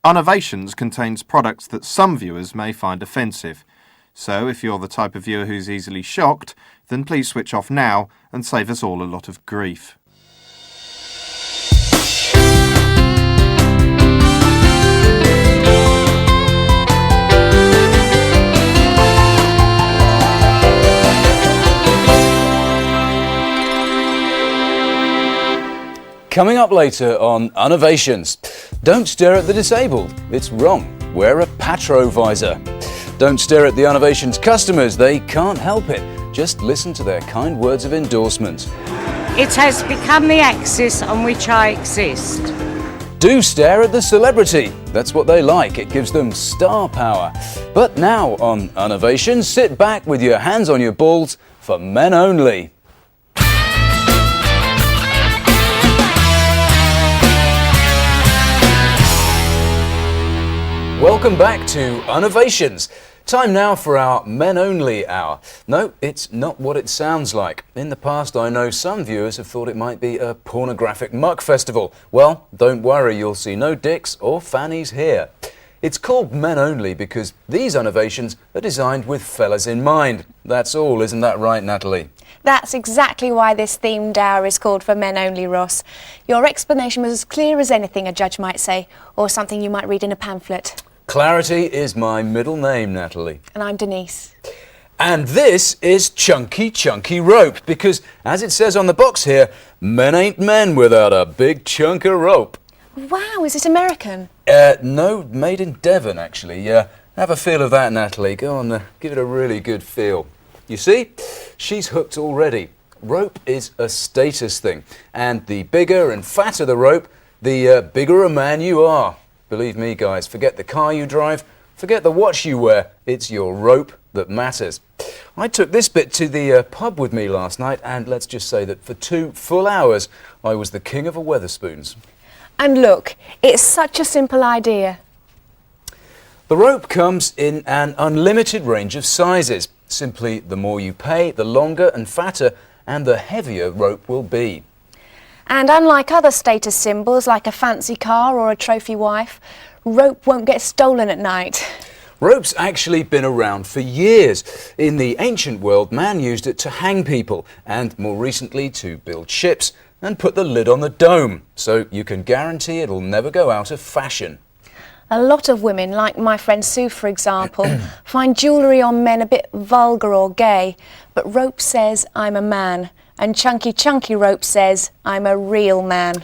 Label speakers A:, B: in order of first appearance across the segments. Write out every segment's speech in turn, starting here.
A: Unnovations contains products that some viewers may find offensive. So if you're the type of viewer who's easily shocked, then please switch off now and save us all a lot of grief.
B: Coming up later on Unnovations. Don't stare at the disabled. It's wrong. Wear a patrovisor. Don't stare at the Unnovations customers. They can't help it. Just listen to their kind words of endorsement.
C: It has become the axis on which I exist.
B: Do stare at the celebrity. That's what they like. It gives them star power. But now on Unnovations, sit back with your hands on your balls for men only. Welcome back to Unnovations. Time now for our Men Only Hour. No, it's not what it sounds like. In the past, I know some viewers have thought it might be a pornographic muck festival. Well, don't worry, you'll see no dicks or fannies here. It's called Men Only because these Unnovations are designed with fellas in mind. That's all, isn't that right, Natalie?
D: That's exactly why this themed hour is called for Men Only, Ross. Your explanation was as clear as anything a judge might say, or something you might read in a pamphlet.
B: Clarity is my middle name, Natalie.
D: And I'm Denise.
B: And this is Chunky Chunky Rope, because as it says on the box here, men ain't men without a big chunk of rope.
D: Wow, is it American?
B: No, made in Devon, actually. Have a feel of that, Natalie. Go on, give it a really good feel. You see, she's hooked already. Rope is a status thing, and the bigger and fatter the rope, the bigger a man you are. Believe me, guys, forget the car you drive, forget the watch you wear, it's your rope that matters. I took this bit to the pub with me last night, and let's just say that for 2 full hours, I was the king of a Wetherspoons.
D: And look, it's such a simple idea.
B: The rope comes in an unlimited range of sizes. Simply, the more you pay, the longer and fatter, and the heavier rope will be.
D: And unlike other status symbols like a fancy car or a trophy wife, rope won't get stolen at night.
B: Rope's actually been around for years. In the ancient world, man used it to hang people, and more recently to build ships and put the lid on the dome, so you can guarantee it'll never go out of fashion.
D: A lot of women, like my friend Sue for example, find jewellery on men a bit vulgar or gay, but rope says I'm a man. And Chunky Chunky Rope says, I'm a real man.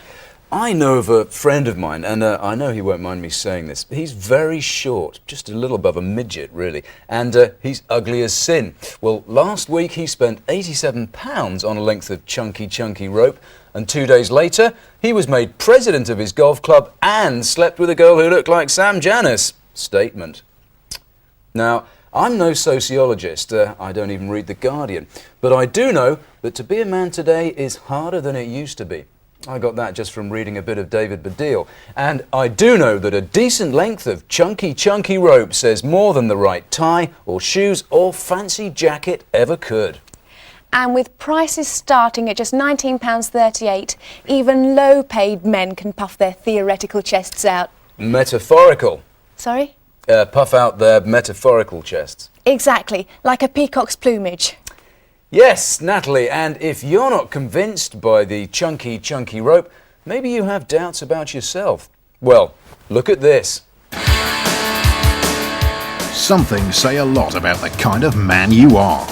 B: I know of a friend of mine, and I know he won't mind me saying this. He's very short, just a little above a midget, really, and he's ugly as sin. Well, last week he spent £87 on a length of Chunky Chunky Rope, and 2 days later he was made president of his golf club and slept with a girl who looked like Sam Janis. Statement. Now, I'm no sociologist, I don't even read The Guardian, but I do know that to be a man today is harder than it used to be. I got that just from reading a bit of David Baddiel. And I do know that a decent length of Chunky Chunky Rope says more than the right tie or shoes or fancy jacket ever could.
D: And with prices starting at just £19.38, even low-paid men can puff their theoretical chests out.
B: Metaphorical.
D: Sorry?
B: Puff out their metaphorical chests.
D: Exactly, like a peacock's plumage.
B: Yes, Natalie, and if you're not convinced by the Chunky Chunky Rope, maybe you have doubts about yourself. Well, look at this.
E: Some things say a lot about the kind of man you are.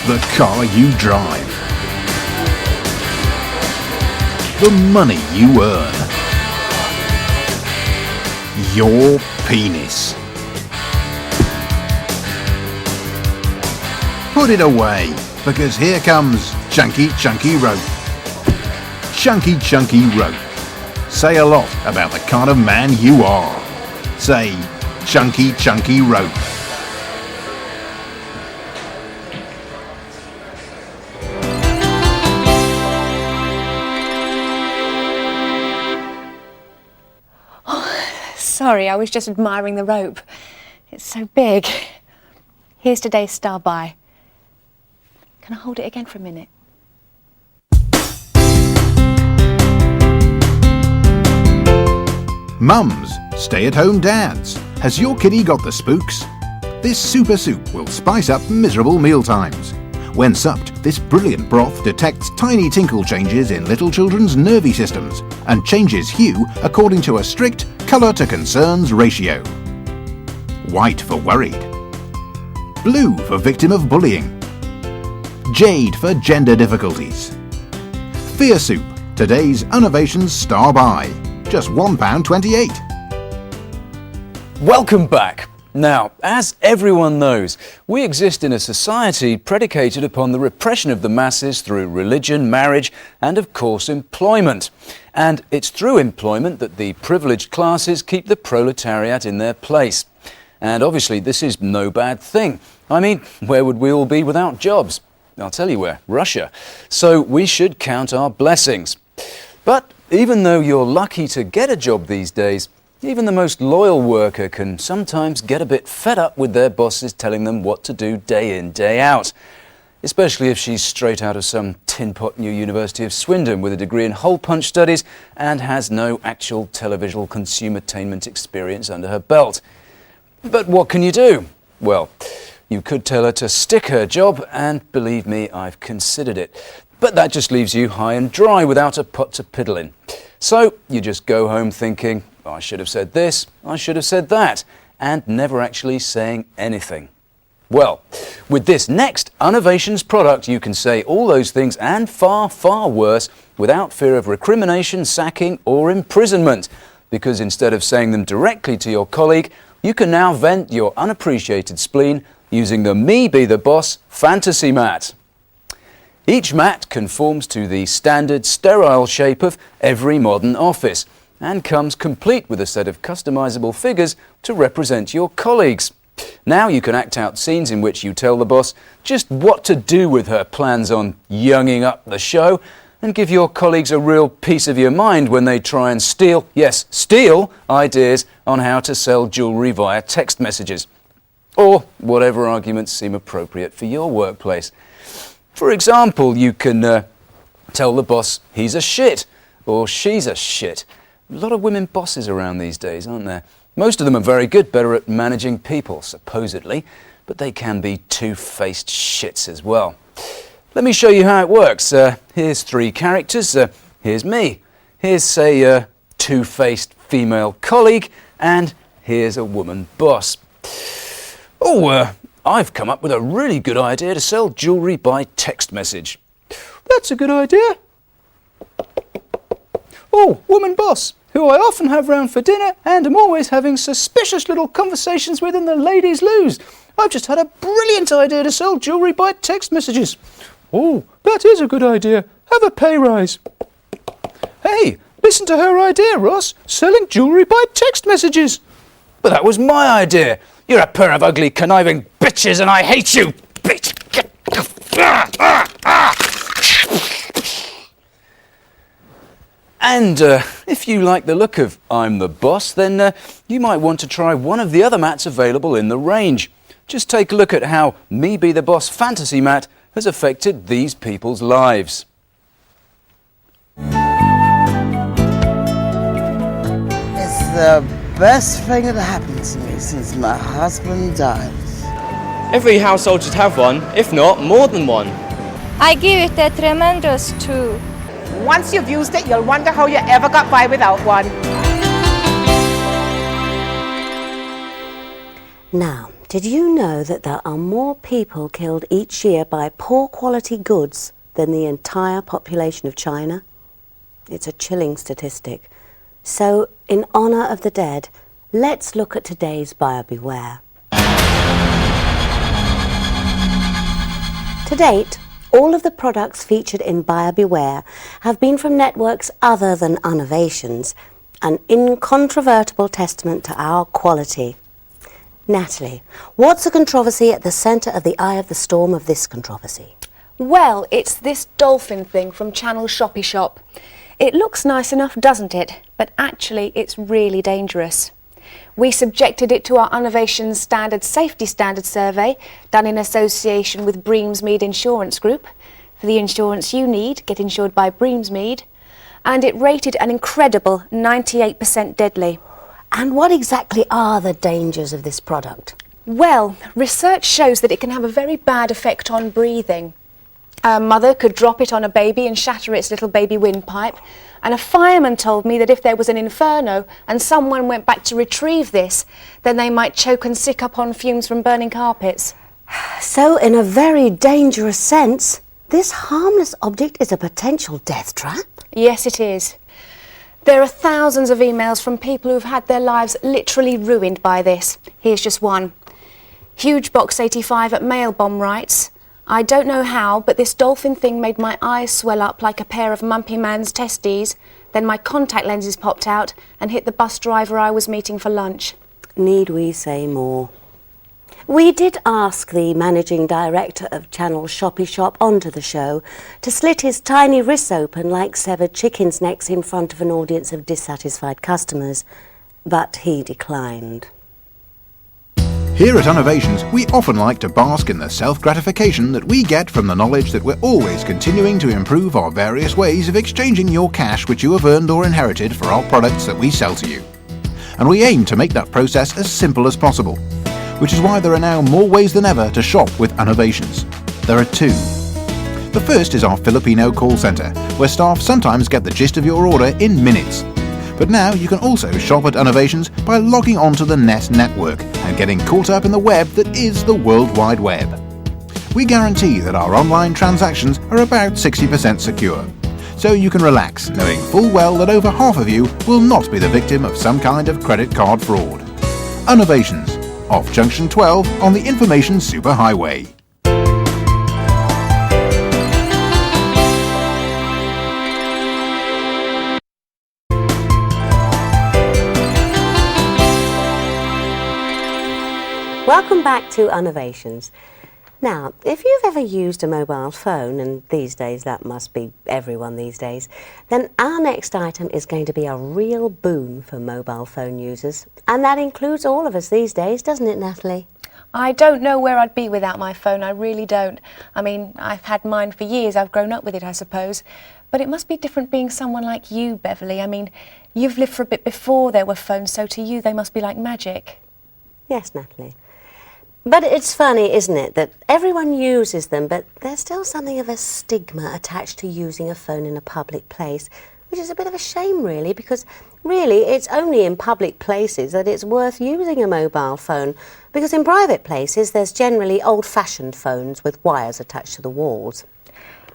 E: The car you drive. The money you earn. Your penis. Put it away, because here comes Chunky Chunky Rope. Chunky Chunky Rope. Say a lot about the kind of man you are. Say, Chunky Chunky Rope.
D: Sorry, I was just admiring the rope. It's so big. Here's today's star buy. Can I hold it again for a minute?
E: Mums, Stay-at-home dads, has your kiddie got the spooks? This super soup will spice up miserable mealtimes. When supped, this brilliant broth detects tiny tinkle changes in little children's nervy systems and changes hue according to a strict colour to concerns ratio. White for worried. Blue for victim of bullying. Jade for gender difficulties. Fear Soup, today's Unnovations star buy. Just £1.28.
B: Welcome back. Now, as everyone knows, we exist in a society predicated upon the repression of the masses through religion, marriage, and of course employment. And it's through employment that the privileged classes keep the proletariat in their place. And obviously this is no bad thing. I mean, where would we all be without jobs? I'll tell you where, Russia. So we should count our blessings. But even though you're lucky to get a job these days, even the most loyal worker can sometimes get a bit fed up with their bosses telling them what to do day in, day out. Especially if she's straight out of some tin-pot new University of Swindon with a degree in hole-punch studies and has no actual televisual consumertainment experience under her belt. But what can you do? Well, you could tell her to stick her job, and believe me, I've considered it. But that just leaves you high and dry without a pot to piddle in. So you just go home thinking, I should have said this, I should have said that, and never actually saying anything. Well, with this next Unnovations product, you can say all those things and far, far worse without fear of recrimination, sacking or imprisonment. Because instead of saying them directly to your colleague, you can now vent your unappreciated spleen using the Me Be The Boss fantasy mat. Each mat conforms to the standard sterile shape of every modern office and comes complete with a set of customizable figures to represent your colleagues. Now you can act out scenes in which you tell the boss just what to do with her plans on younging up the show and give your colleagues a real piece of your mind when they try and steal, yes, steal ideas on how to sell jewellery via text messages. Or whatever arguments seem appropriate for your workplace. For example, you can tell the boss he's a shit or she's a shit. A lot of women bosses around these days, aren't there? Most of them are very good, better at managing people, supposedly, but they can be two-faced shits as well. Let me show you how it works. Here's three characters. Here's me. Here's, say, a two-faced female colleague, and here's a woman boss. Oh, I've come up with a really good idea to sell jewellery by text message. That's a good idea. Oh, woman boss, who I often have round for dinner and am always having suspicious little conversations with in the ladies' loos. I've just had a brilliant idea to sell jewellery by text messages. Oh, that is a good idea. Have a pay rise. Hey, listen to her idea, Ross. Selling jewellery by text messages. But that was my idea. You're a pair of ugly, conniving bitches and I hate you, bitch. And if you like the look of I'm the Boss, then you might want to try one of the other mats available in the range. Just take a look at how Me Be The Boss fantasy mat has affected these people's lives.
F: It's the best thing that happened to me since my husband died.
G: Every household should have one, if not more than one.
H: I give it a tremendous 2.
I: Once you've used it, you'll wonder how you ever got by without one.
J: Now, did you know that there are more people killed each year by poor quality goods than the entire population of China? It's a chilling statistic. So, in honour of the dead, let's look at today's Buyer Beware. To date, all of the products featured in Buyer Beware have been from networks other than Unnovations, an incontrovertible testament to our quality. Natalie, what's the controversy at the centre of the eye of the storm of this controversy?
D: Well, it's this dolphin thing from Channel Shoppy Shop. It looks nice enough, doesn't it? But actually, it's really dangerous. We subjected it to our Unnovations Standard Safety Standard Survey, done in association with Breamsmead Insurance Group. For the insurance you need, get insured by Breamsmead. And it rated an incredible 98% deadly.
J: And what exactly are the dangers of this product?
D: Well, research shows that it can have a very bad effect on breathing. A mother could drop it on a baby and shatter its little baby windpipe. And a fireman told me that if there was an inferno and someone went back to retrieve this, then they might choke and sick up on fumes from burning carpets.
J: So, in a very dangerous sense, this harmless object is a potential death trap?
D: Yes, it is. There are thousands of emails from people who've had their lives literally ruined by this. Here's just one. Huge Box 85 at Mail Bomb writes, I don't know how, but this dolphin thing made my eyes swell up like a pair of Mumpy Man's testes. Then my contact lenses popped out and hit the bus driver I was meeting for lunch.
J: Need we say more? We did ask the managing director of Channel Shoppy Shop onto the show to slit his tiny wrists open like severed chickens' necks in front of an audience of dissatisfied customers, but he declined.
E: Here at Unnovations, we often like to bask in the self-gratification that we get from the knowledge that we're always continuing to improve our various ways of exchanging your cash which you have earned or inherited for our products that we sell to you. And we aim to make that process as simple as possible, which is why there are now more ways than ever to shop with Unnovations. There are two. The first is our Filipino call centre, where staff sometimes get the gist of your order in minutes. But now you can also shop at Unnovations by logging onto the Nest network and getting caught up in the web that is the World Wide Web. We guarantee that our online transactions are about 60% secure, so you can relax knowing full well that over half of you will not be the victim of some kind of credit card fraud. Unnovations, off Junction 12 on the Information Superhighway.
J: Welcome back to Unnovations. Now, if you've ever used a mobile phone, and these days that must be everyone these days, then our next item is going to be a real boon for mobile phone users. And that includes all of us these days, doesn't it, Natalie?
D: I don't know where I'd be without my phone, I really don't. I mean, I've had mine for years, I've grown up with it, I suppose. But it must be different being someone like you, Beverly. I mean, you've lived for a bit before there were phones, so to you they must be like magic.
J: Yes, Natalie. But it's funny, isn't it, that everyone uses them, but there's still something of a stigma attached to using a phone in a public place, which is a bit of a shame, really, because really it's only in public places that it's worth using a mobile phone, because in private places there's generally old-fashioned phones with wires attached to the walls.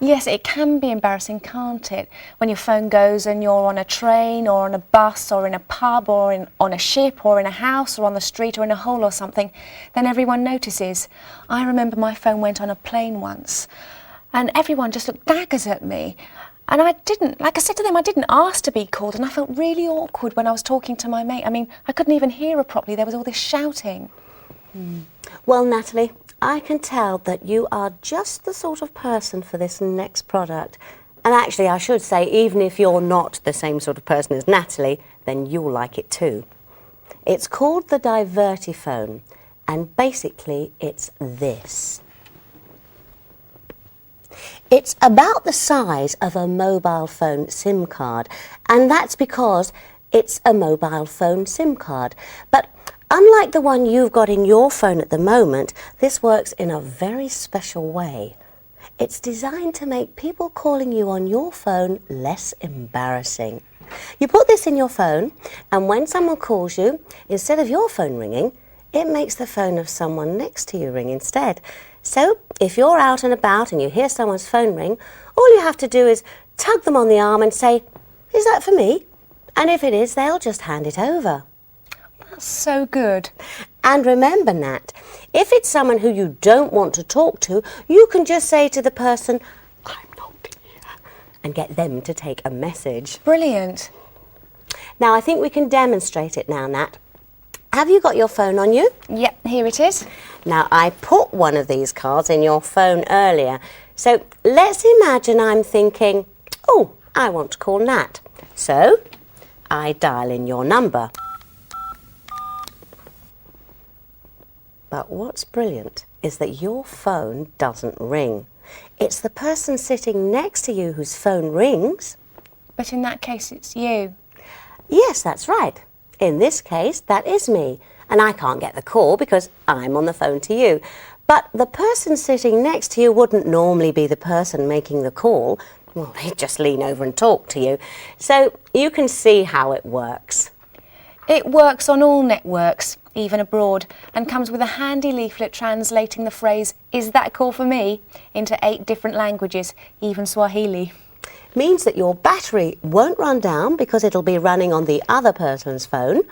D: Yes, it can be embarrassing, can't it? When your phone goes and you're on a train or on a bus or in a pub or on a ship or in a house or on the street or in a hole or something, then everyone notices. I remember my phone went on a plane once and everyone just looked daggers at me. And I didn't, like I said to them, I didn't ask to be called, and I felt really awkward when I was talking to my mate. I mean, I couldn't even hear her properly. There was all this shouting.
J: Well, Natalie, I can tell that you are just the sort of person for this next product. And actually, I should say, even if you're not the same sort of person as Natalie, then you'll like it too. It's called the Divertiphone, and basically it's this. It's about the size of a mobile phone SIM card, and that's because it's a mobile phone SIM card. But unlike the one you've got in your phone at the moment, this works in a very special way. It's designed to make people calling you on your phone less embarrassing. You put this in your phone, and when someone calls you, instead of your phone ringing, it makes the phone of someone next to you ring instead. So, if you're out and about and you hear someone's phone ring, all you have to do is tug them on the arm and say, "Is that for me?" And if it is, they'll just hand it over.
D: That's so good.
J: And remember, Nat, if it's someone who you don't want to talk to, you can just say to the person, "I'm not here," and get them to take a message.
D: Brilliant.
J: Now, I think we can demonstrate it now, Nat. Have you got your phone on you?
D: Yep, here it is.
J: Now, I put one of these cards in your phone earlier. So let's imagine I'm thinking, oh, I want to call Nat. So I dial in your number. But what's brilliant is that your phone doesn't ring. It's the person sitting next to you whose phone rings.
D: But in that case, it's you.
J: Yes, that's right. In this case, that is me, and I can't get the call because I'm on the phone to you. But the person sitting next to you wouldn't normally be the person making the call. Well, they'd just lean over and talk to you. So you can see how it works.
D: It works on all networks, even abroad, and comes with a handy leaflet translating the phrase, "Is that a call for me?" into 8 different languages, even Swahili.
J: Means that your battery won't run down because it'll be running on the other person's phone.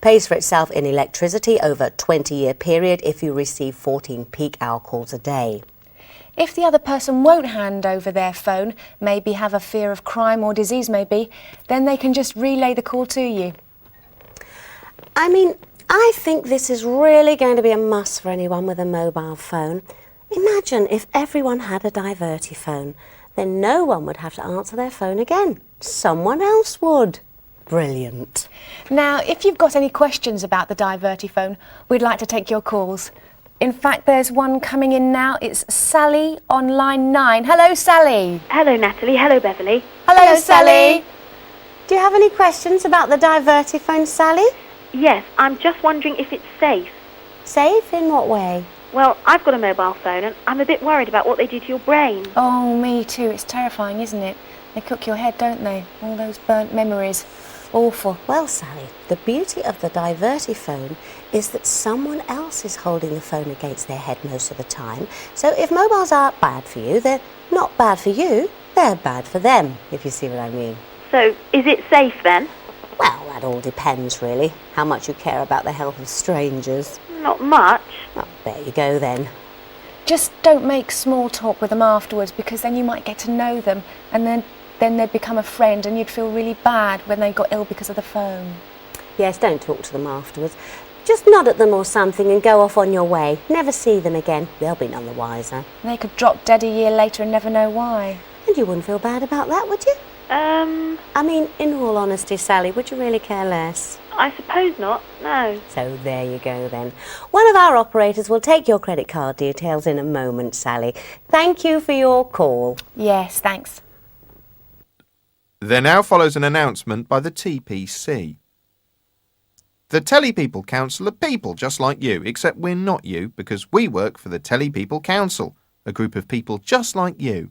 J: Pays for itself in electricity over a 20-year period if you receive 14 peak hour calls a day.
D: If the other person won't hand over their phone, maybe have a fear of crime or disease maybe, then they can just relay the call to you.
J: I mean, I think this is really going to be a must for anyone with a mobile phone. Imagine if everyone had a diverty phone, then no one would have to answer their phone again. Someone else would. Brilliant.
D: Now, if you've got any questions about the diverty phone, we'd like to take your calls. In fact, there's one coming in now. It's Sally on line 9. Hello, Sally.
K: Hello, Natalie. Hello, Beverly.
D: Hello, Sally.
J: Do you have any questions about the diverty phone, Sally?
K: Yes, I'm just wondering if it's safe.
J: Safe in what way?
K: Well, I've got a mobile phone and I'm a bit worried about what they do to your brain.
D: Oh, me too. It's terrifying, isn't it? They cook your head, don't they? All those burnt memories. Awful.
J: Well, Sally, the beauty of the diverty phone is that someone else is holding the phone against their head most of the time. So if mobiles aren't bad for you, they're not bad for you, they're bad for them, if you see what I mean.
K: So, is it safe then?
J: Well, that all depends, really, how much you care about the health of strangers.
K: Not much.
J: Oh, there you go, then.
D: Just don't make small talk with them afterwards, because then you might get to know them, and then they'd become a friend and you'd feel really bad when they got ill because of the phone.
J: Yes, don't talk to them afterwards. Just nod at them or something and go off on your way. Never see them again. They'll be none the wiser.
D: They could drop dead a year later and never know why.
J: And you wouldn't feel bad about that, would you? I mean, in all honesty, Sally, would you really care less?
K: I suppose not, no.
J: So there you go then. One of our operators will take your credit card details in a moment, Sally. Thank you for your call.
D: Yes, thanks.
A: There now follows an announcement by the TPC. The Telly People Council are people just like you, except we're not you because we work for the Telly People Council, a group of people just like you.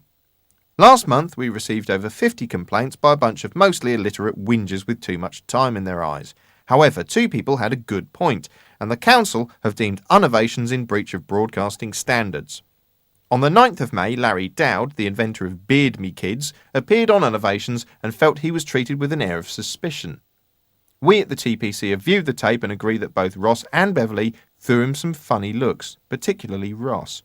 A: Last month we received over 50 complaints by a bunch of mostly illiterate whingers with too much time in their eyes. However, 2 people had a good point, and the Council have deemed Unnovations in breach of broadcasting standards. On the 9th of May, Larry Dowd, the inventor of Beard Me Kids, appeared on Unnovations and felt he was treated with an air of suspicion. We at the TPC have viewed the tape and agree that both Ross and Beverly threw him some funny looks, particularly Ross.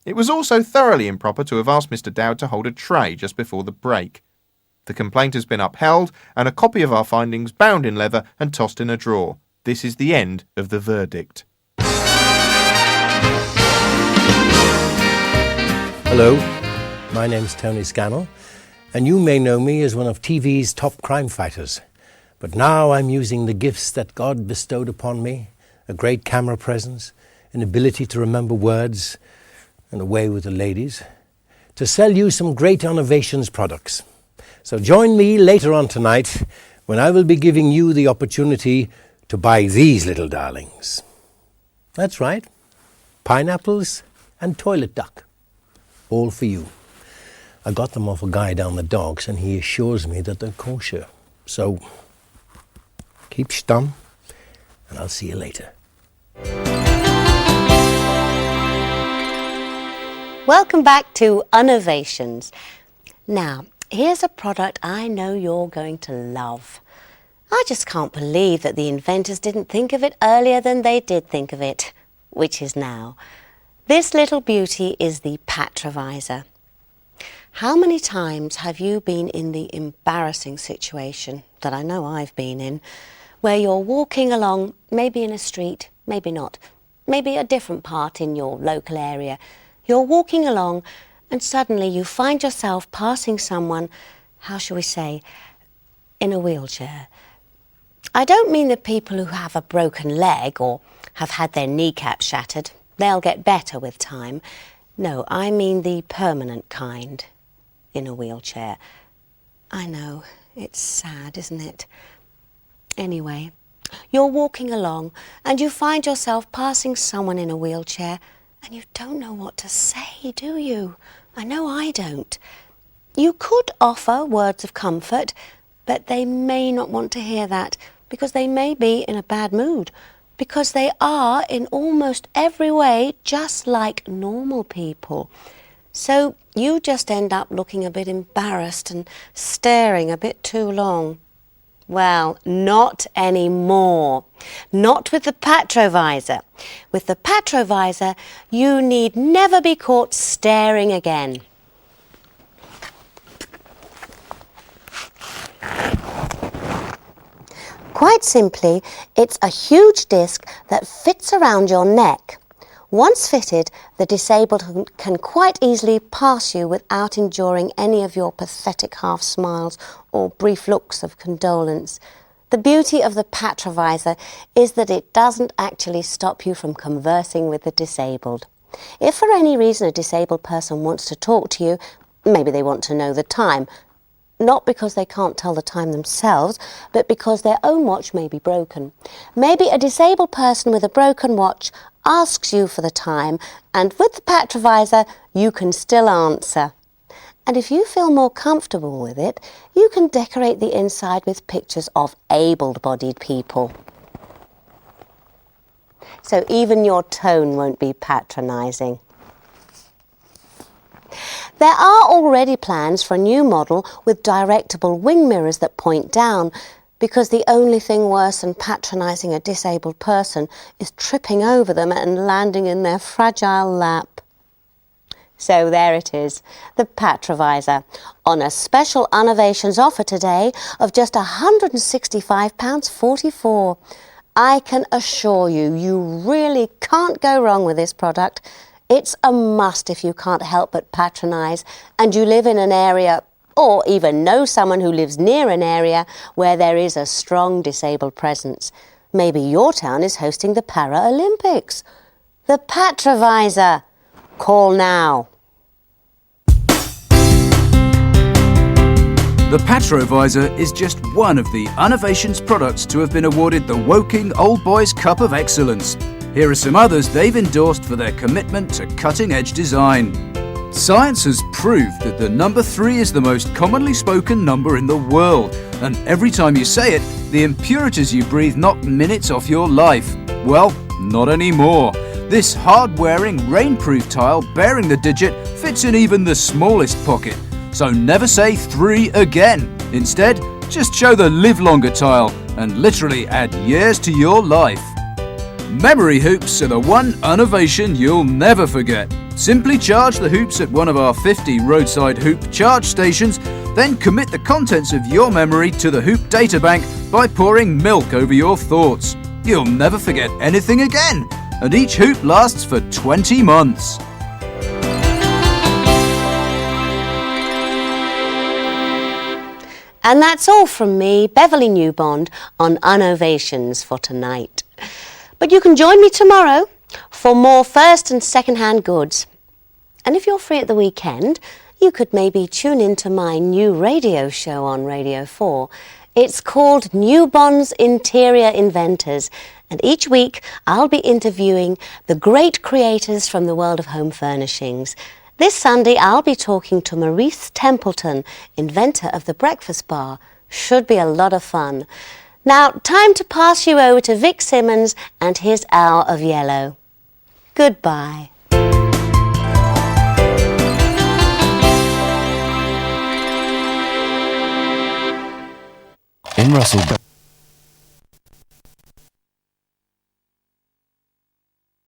A: It was also thoroughly improper to have asked Mr. Dowd to hold a tray just before the break. The complaint has been upheld and a copy of our findings bound in leather and tossed in a drawer. This is the end of the verdict.
L: Hello, my name's Tony Scannell, and you may know me as one of TV's top crime fighters. But now I'm using the gifts that God bestowed upon me, a great camera presence, an ability to remember words, and a way with the ladies, to sell you some great Unnovations products. So join me later on tonight when I will be giving you the opportunity to buy these little darlings. That's right, pineapples and toilet duck, all for you. I got them off a guy down the docks and he assures me that they're kosher. So keep stum and I'll see you later.
J: Welcome back to Unnovations. Now, here's a product I know you're going to love. I just can't believe that the inventors didn't think of it earlier than they did think of it, which is now. This little beauty is the Patrovisor. How many times have you been in the embarrassing situation that I know I've been in, where you're walking along, maybe in a street, maybe not, maybe a different part in your local area. You're walking along and suddenly you find yourself passing someone, how shall we say, in a wheelchair. I don't mean the people who have a broken leg or have had their kneecap shattered. They'll get better with time. No, I mean the permanent kind in a wheelchair. I know, it's sad, isn't it? Anyway, You're walking along and you find yourself passing someone in a wheelchair and you don't know what to say, do you? I know I don't. You could offer words of comfort, but they may not want to hear that because they may be in a bad mood, because they are in almost every way just like normal people. So you just end up looking a bit embarrassed and staring a bit too long. Well, not anymore. Not with the Patrovisor. With the Patrovisor, you need never be caught staring again. Quite simply, it's a huge disc that fits around your neck. Once fitted, the disabled can quite easily pass you without enduring any of your pathetic half smiles or brief looks of condolence. The beauty of the Patrovisor is that it doesn't actually stop you from conversing with the disabled. If for any reason a disabled person wants to talk to you, maybe they want to know the time, not because they can't tell the time themselves, but because their own watch may be broken. Maybe a disabled person with a broken watch asks you for the time, and with the Patrovisor, you can still answer. And if you feel more comfortable with it, you can decorate the inside with pictures of able-bodied people. So even your tone won't be patronising. There are already plans for a new model with directable wing mirrors that point down, because the only thing worse than patronising a disabled person is tripping over them and landing in their fragile lap. So there it is, the Patrovisor, on a special Unnovations offer today of just £165.44. I can assure you, you really can't go wrong with this product. It's a must if you can't help but patronise and you live in an area or even know someone who lives near an area where there is a strong disabled presence. Maybe your town is hosting the Paralympics. The Patrovisor. Call now.
M: The Patrovisor is just one of the Unnovations products to have been awarded the Woking Old Boys Cup of Excellence. Here are some others they've endorsed for their commitment to cutting-edge design. Science has proved that the number 3 is the most commonly spoken number in the world, and every time you say it, the impurities you breathe knock minutes off your life. Well, not anymore. This hard-wearing, rainproof tile bearing the digit fits in even the smallest pocket. So never say 3 again. Instead, just show the live longer tile and literally add years to your life. Memory hoops are the one innovation you'll never forget. Simply charge the hoops at one of our 50 roadside hoop charge stations, then commit the contents of your memory to the hoop databank by pouring milk over your thoughts. You'll never forget anything again, and each hoop lasts for 20 months.
J: And that's all from me, Beverly Newbond, on Unnovations for tonight. But you can join me tomorrow for more first and second hand goods. And if you're free at the weekend, you could maybe tune into my new radio show on Radio 4. It's called Newbond's Interior Inventors, and each week I'll be interviewing the great creators from the world of home furnishings. This Sunday I'll be talking to Maurice Templeton, inventor of the breakfast bar. Should be a lot of fun. Now, time to pass you over to Vic Simmons and his Hour of Yellow. Goodbye.
N: In Russell.